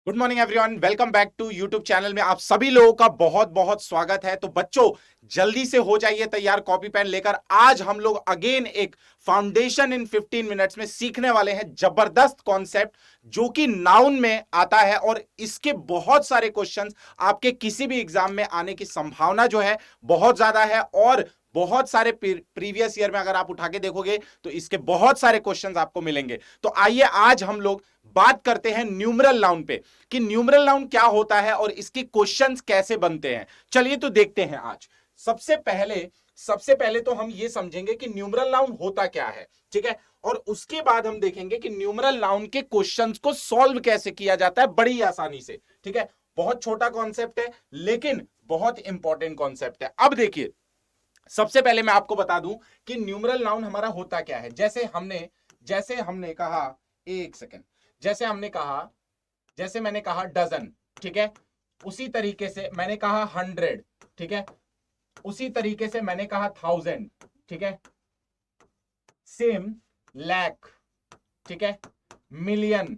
Good morning everyone, welcome back to YouTube channel में आप सभी लोगों का बहुत बहुत स्वागत है। तो बच्चों, जल्दी से हो जाइए तैयार कॉपी पेन लेकर। आज हम लोग अगेन एक फाउंडेशन इन 15 मिनट्स में सीखने वाले हैं जबरदस्त कॉन्सेप्ट जो कि नाउन में आता है और इसके बहुत सारे क्वेश्चंस आपके किसी भी एग्जाम में आने की संभावना जो है बहुत ज्यादा है। और बहुत सारे प्रीवियस ईयर में अगर आप उठा के देखोगे तो इसके बहुत सारे क्वेश्चंस आपको मिलेंगे। तो आइए आज हम लोग बात करते हैं न्यूमरल नाउन पे कि न्यूमरल नाउन क्या होता है और इसके क्वेश्चंस कैसे बनते हैं। चलिए तो देखते हैं आज। सबसे पहले तो हम ये समझेंगे कि न्यूमरल नाउन होता क्या है, ठीक है। और उसके बाद हम देखेंगे कि न्यूमरल नाउन के क्वेश्चंस को सॉल्व कैसे किया जाता है बड़ी आसानी से, ठीक है। बहुत छोटा कॉन्सेप्ट है लेकिन बहुत इंपॉर्टेंट कॉन्सेप्ट है। अब देखिए, सबसे पहले मैं आपको बता दूं कि न्यूमरल नाउन हमारा होता क्या है। जैसे हमने कहा, एक सेकेंड, जैसे मैंने कहा डजन, ठीक है। उसी तरीके से मैंने कहा 100, ठीक है। उसी तरीके से मैंने कहा 1000, ठीक है। सेम लाख, ठीक है। मिलियन,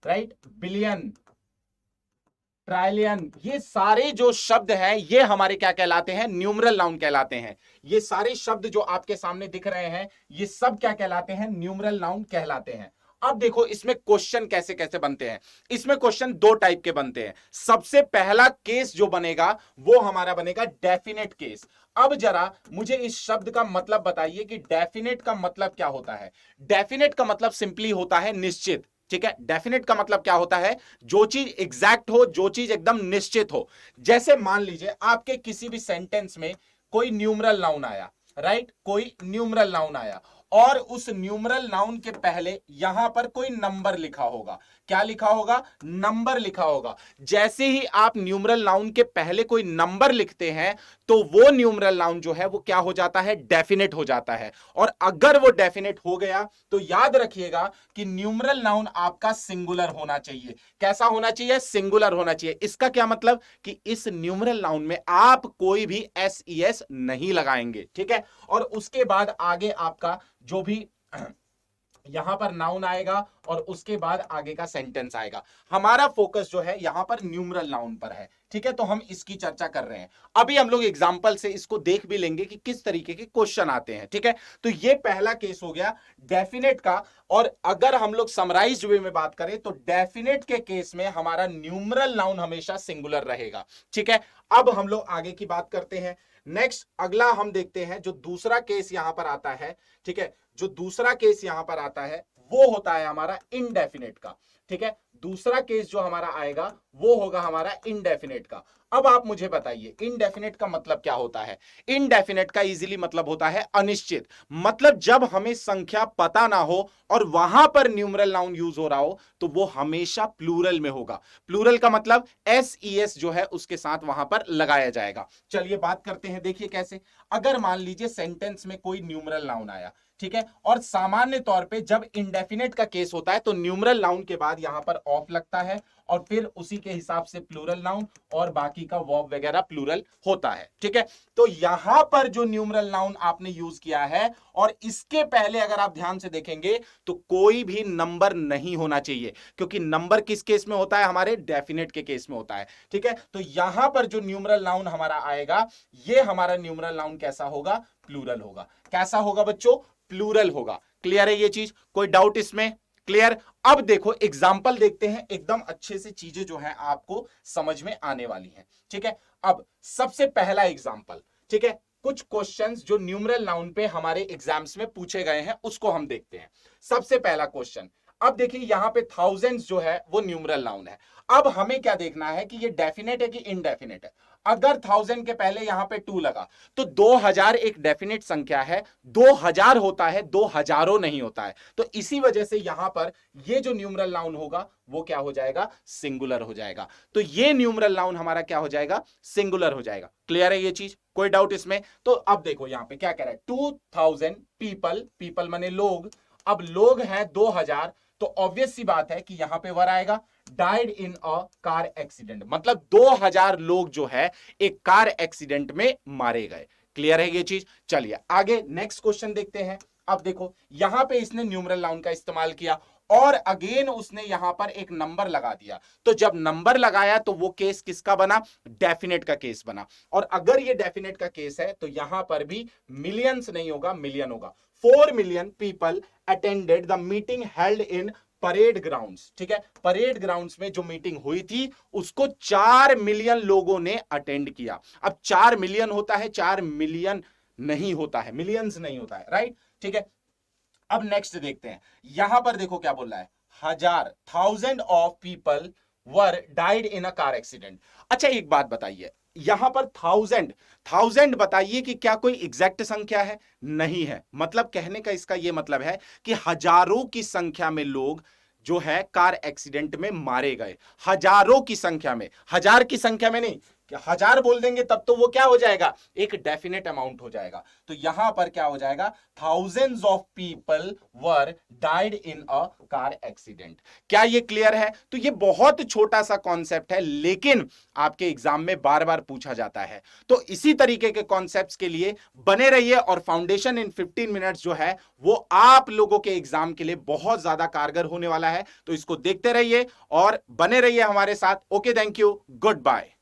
राइट, बिलियन, ट्राइलियन, ये सारे जो शब्द हैं ये हमारे क्या कहलाते हैं? न्यूमरल नाउन कहलाते हैं। ये सारे शब्द जो आपके सामने दिख रहे हैं ये सब क्या कहलाते हैं? न्यूमरल नाउन कहलाते हैं। अब देखो इसमें क्वेश्चन कैसे कैसे बनते हैं। इसमें क्वेश्चन दो टाइप के बनते हैं। सबसे पहला केस जो बनेगा वो हमारा बनेगा डेफिनेट केस। अब जरा मुझे इस शब्द का मतलब बताइए कि डेफिनेट का मतलब क्या होता है। डेफिनेट का मतलब सिंपली होता है निश्चित, ठीक है। डेफिनेट का मतलब क्या होता है? जो चीज एग्जैक्ट हो, जो चीज एकदम निश्चित हो। जैसे मान लीजिए आपके किसी भी सेंटेंस में कोई न्यूमरल नाउन आया, राइट, कोई न्यूमरल नाउन आया और उस न्यूमरल नाउन के पहले यहां पर कोई नंबर लिखा होगा। क्या लिखा होगा? नंबर लिखा होगा। जैसे ही आप न्यूमरल नाउन के पहले कोई नंबर लिखते हैं तो वो न्यूमरल नाउन जो है वो क्या हो जाता है? डेफिनेट हो जाता है। और अगर वो डेफिनेट हो गया तो याद रखिएगा कि न्यूमरल नाउन आपका सिंगुलर होना चाहिए। कैसा होना चाहिए? सिंगुलर होना चाहिए। इसका क्या मतलब कि इस न्यूमरल नाउन में आप कोई भी एस ई एस नहीं लगाएंगे, ठीक है। और उसके बाद आगे आपका जो भी यहां पर नाउन आएगा और उसके बाद आगे का सेंटेंस आएगा। हमारा फोकस जो है यहां पर न्यूमरल नाउन पर है, ठीक है। तो हम इसकी चर्चा कर रहे हैं। अभी हम लोग एग्जांपल से इसको देख भी लेंगे कि किस तरीके के क्वेश्चन आते हैं, ठीक है। तो ये पहला केस हो गया डेफिनेट का। और अगर हम लोग समराइज्ड वे में बात करें तो डेफिनेट के केस में हमारा न्यूमरल नाउन हमेशा सिंगुलर रहेगा, ठीक है। अब हम लोग आगे की बात करते हैं। नेक्स्ट अगला हम देखते हैं जो दूसरा केस यहां पर आता है, ठीक है। जो दूसरा केस यहां पर आता है वो होता है हमारा इनडेफिनेट का, ठीक है। दूसरा केस जो हमारा आएगा वो होगा हमारा इनडेफिनेट का। अब आप मुझे बताइए इनडेफिनेट का मतलब क्या होता है। इनडेफिनेट का इजीली मतलब होता है अनिश्चित। मतलब जब हमें संख्या पता ना हो और वहां पर न्यूमरल नाउन यूज हो रहा हो तो वो हमेशा प्लूरल में होगा। प्लूरल का मतलब एस ई एस जो है उसके साथ वहां पर लगाया जाएगा। चलिए बात करते हैं, देखिए कैसे। अगर मान लीजिए सेंटेंस में कोई न्यूमरल नाउन आया, ठीक है। और सामान्य तौर पे जब इंडेफिनेट का केस होता है तो न्यूमरल नाउन के बाद यहां पर ऑफ लगता है और फिर उसी के हिसाब से प्लूरल नाउन और बाकी का वर्ब वगैरह प्लूरल होता है, ठीक है। तो यहां पर जो न्यूमरल नाउन आपने यूज किया है और इसके पहले अगर आप ध्यान से देखेंगे तो कोई भी नंबर नहीं होना चाहिए, क्योंकि नंबर किस केस में होता है? हमारे डेफिनेट के केस में होता है, ठीक है। तो यहां पर जो न्यूमरल नाउन हमारा आएगा ये हमारा न्यूमरल नाउन कैसा होगा? प्लूरल होगा। कैसा होगा बच्चों? प्लूरल होगा। क्लियर है ये चीज? कोई डाउट इसमें? क्लियर? अब देखो एग्जाम्पल देखते हैं, एकदम अच्छे से चीजें जो है आपको समझ में आने वाली हैं, ठीक है। अब सबसे पहला एग्जाम्पल, ठीक है। कुछ क्वेश्चंस जो न्यूमरल नाउन पे हमारे एग्जाम्स में पूछे गए हैं उसको हम देखते हैं। सबसे पहला क्वेश्चन, अब देखिए यहां पे थाउजेंड्स जो है वो न्यूमरल नाउन है। अब हमें क्या देखना है कि ये डेफिनेट है कि इनडेफिनेट है। अगर 1000 के पहले यहां पे 2 लगा तो 2000 एक डेफिनेट संख्या है। 2000 होता है, 2000 नहीं होता है। तो इसी वजह से यहां पर ये जो न्यूमरल नाउन होगा वो क्या हो जाएगा? सिंगुलर हो जाएगा। तो ये न्यूमरल नाउन हमारा क्या हो जाएगा? सिंगुलर हो जाएगा। क्लियर है ये चीज? कोई डाउट इसमें? तो अब देखो यहां पे क्या कह रहा है, 2000 पीपल, पीपल माने लोग। अब लोग हैं 2000 तो ऑब्वियस सी बात है कि यहां पे वर आएगा died in a car accident. मतलब 2000 लोग जो है एक कार एक्सीडेंट में मारे गए। क्लियर है ये चीज? चलिए आगे नेक्स्ट क्वेश्चन देखते हैं। अब देखो यहां पे इसने न्यूमरल नाउन का इस्तेमाल किया और अगेन उसने यहां पर एक नंबर लगा दिया। तो जब नंबर लगाया तो वो केस किसका बना? डेफिनेट का केस बना। और अगर ये डेफिनेट का केस है तो यहां पर भी मिलियंस नहीं होगा, मिलियन होगा। 4 million people attended the meeting held in parade grounds. ठीक है, परेड ग्राउंड्स में जो मीटिंग हुई थी उसको 4 मिलियन लोगों ने अटेंड किया। अब 4 मिलियन होता है, 4 मिलियन नहीं होता है, मिलियंस नहीं होता है, राइट? ठीक है, अब नेक्स्ट देखते हैं। यहां पर देखो क्या बोल रहा है, 1000 thousand of people were died in a car accident. अच्छा एक बात बताइए, यहां पर थाउजेंड, थाउजेंड बताइए कि क्या कोई एग्जैक्ट संख्या है? नहीं है। मतलब कहने का इसका यह मतलब है कि हजारों की संख्या में लोग जो है कार एक्सीडेंट में मारे गए। हजारों की संख्या में, हजार की संख्या में नहीं। कि 1000 बोल देंगे तब तो वो क्या हो जाएगा, एक डेफिनेट अमाउंट हो जाएगा। तो यहां पर क्या हो जाएगा, thousands of people were died in a car accident. क्या ये क्लियर है? तो ये बहुत छोटा सा कॉन्सेप्ट है, लेकिन आपके एग्जाम में बार बार पूछा जाता है। तो इसी तरीके के कॉन्सेप्ट्स के लिए बने रहिए, और फाउंडेशन इन 15 मिनट्स जो है वो आप लोगों के एग्जाम के लिए बहुत ज्यादा कारगर होने वाला है। तो इसको देखते रहिए और बने रहिए हमारे साथ। Okay, thank you, good bye.